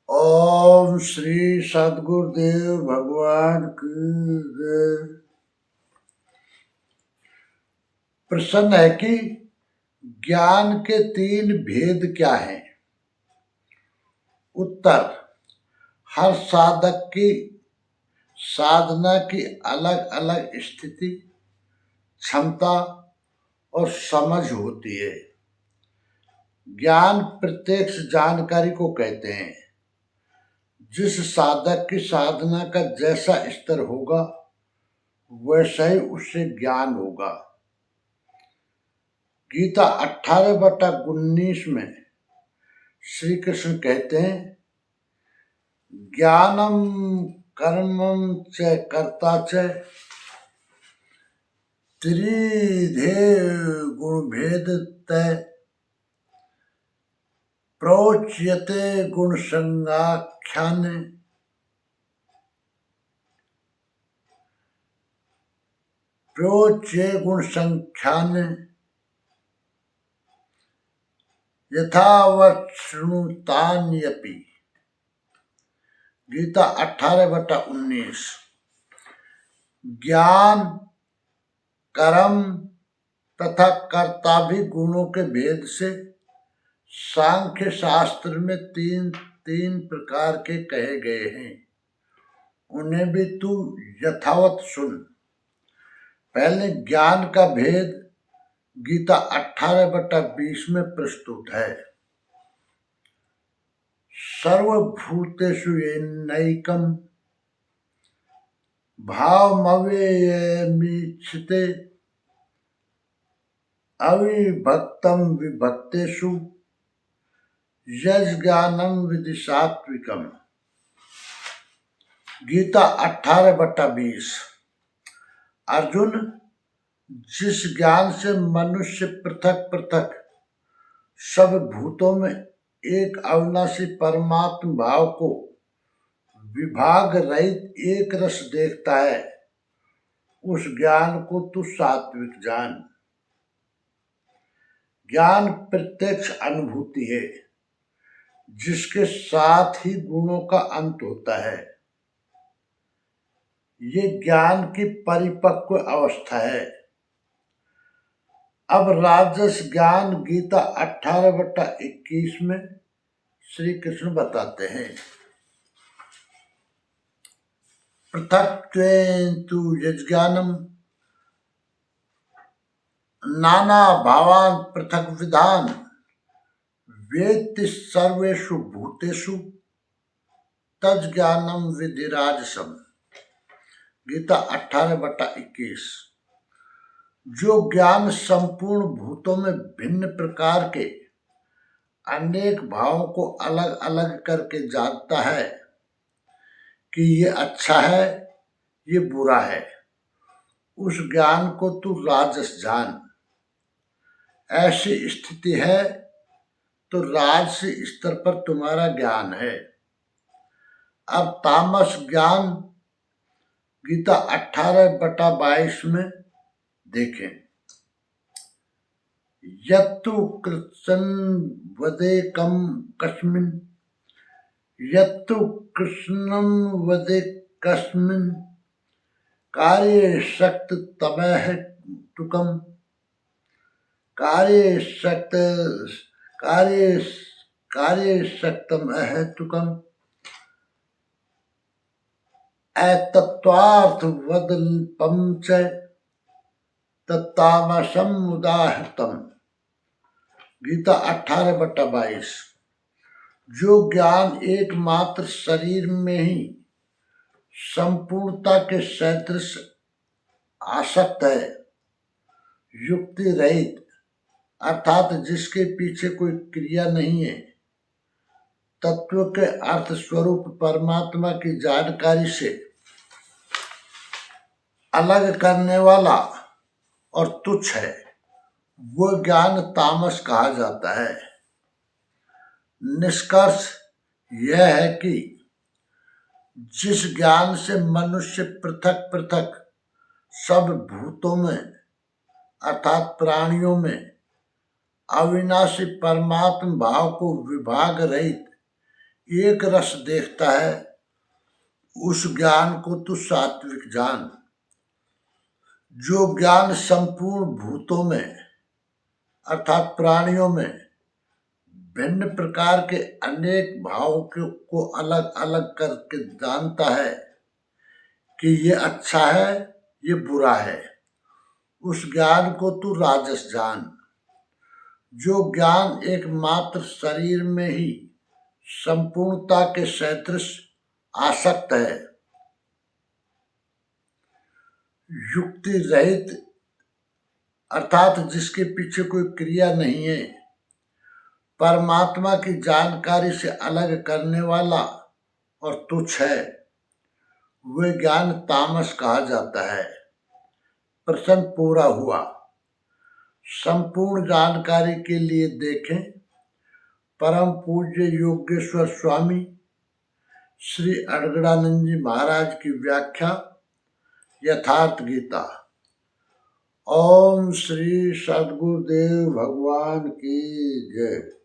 ओम श्री सद्गुरुदेव भगवान की जय। प्रश्न है कि ज्ञान के तीन भेद क्या हैं? उत्तर: हर साधक की साधना की अलग अलग स्थिति, क्षमता और समझ होती है। ज्ञान प्रत्यक्ष जानकारी को कहते हैं। जिस साधक की साधना का जैसा स्तर होगा वैसा ही उससे ज्ञान होगा। गीता 18/19 में श्री कृष्ण कहते हैं, ज्ञानम कर्मम च कर्ता च त्रिधे गुणभेद तय प्रोच्यते गुण संगाख्यान प्रोच्ये गुण संख्यान यथावत् शृणुतान्यपि। गीता 18/19। ज्ञान, कर्म तथा कर्ता भी गुणों के भेद से सांख्य शास्त्र में तीन तीन प्रकार के कहे गए हैं। उन्हें भी तू यथावत सुन। पहले ज्ञान का भेद गीता 18/20 में प्रस्तुत है। सर्वभूतेषु येनैकं भावमव्ययमीक्षते अविभक्तं विभक्तेषु यज्ज्ञानं विद्धि सात्विकम्। गीता 18/20। अर्जुन, जिस ज्ञान से मनुष्य पृथक पृथक सब भूतों में एक अविनाशी परमात्म भाव को विभाग रहित एक रस देखता है, उस ज्ञान को तू सात्विक जान। ज्ञान प्रत्यक्ष अनुभूति है जिसके साथ ही गुणों का अंत होता है। ये ज्ञान की परिपक्व अवस्था है। अब राजस ज्ञान गीता 18/21 में श्री कृष्ण बताते हैं, पृथक्त्वेन तु यज्ज्ञानम नाना भावान पृथक विधान वेत्ति सर्वेषु भूतेषु तज्ज्ञानम विद्धि राजसम। गीता 18/21। जो ज्ञान संपूर्ण भूतों में भिन्न प्रकार के अनेक भावों को अलग अलग करके जानता है कि ये अच्छा है, ये बुरा है, उस ज्ञान को तू राजस जान। ऐसी स्थिति है तो राजसी स्तर पर तुम्हारा ज्ञान है। अब तामस ज्ञान गीता 18/22 में देखें, यत्तु कृत्सन वदेकम कस्मिन् यत्तु कृष्णं वदे कस्मिन् कार्ये शक्त तमह तुकम कार्ये शक्तम अहेतुकम अतत्वार्थ वदल्पम च तत्तामसम उदाहृतम। गीता 18/22। जो ज्ञान एकमात्र शरीर में ही संपूर्णता के सदृश आसक्त है, युक्ति रहित, अर्थात जिसके पीछे कोई क्रिया नहीं है, तत्व के अर्थ स्वरूप परमात्मा की जानकारी से अलग करने वाला और तुच्छ है, वो ज्ञान तामस कहा जाता है। निष्कर्ष यह है कि जिस ज्ञान से मनुष्य पृथक पृथक सब भूतों में अर्थात प्राणियों में अविनाशी परमात्म भाव को विभाग रहित एक रस देखता है, उस ज्ञान को तू सात्विक जान। जो ज्ञान संपूर्ण भूतों में अर्थात प्राणियों में भिन्न प्रकार के अनेक भावों को अलग अलग करके जानता है कि ये अच्छा है, ये बुरा है, उस ज्ञान को तू राजस जान। जो ज्ञान एकमात्र शरीर में ही संपूर्णता के सदृश आसक्त है, युक्ति रहित अर्थात जिसके पीछे कोई क्रिया नहीं है, परमात्मा की जानकारी से अलग करने वाला और तुच्छ है, वह ज्ञान तामस कहा जाता है। प्रश्न पूरा हुआ। संपूर्ण जानकारी के लिए देखें परम पूज्य योगेश्वर स्वामी श्री अड़गड़ानंद जी महाराज की व्याख्या यथार्थ गीता। ओम श्री सद्गुरुदेव भगवान की जय।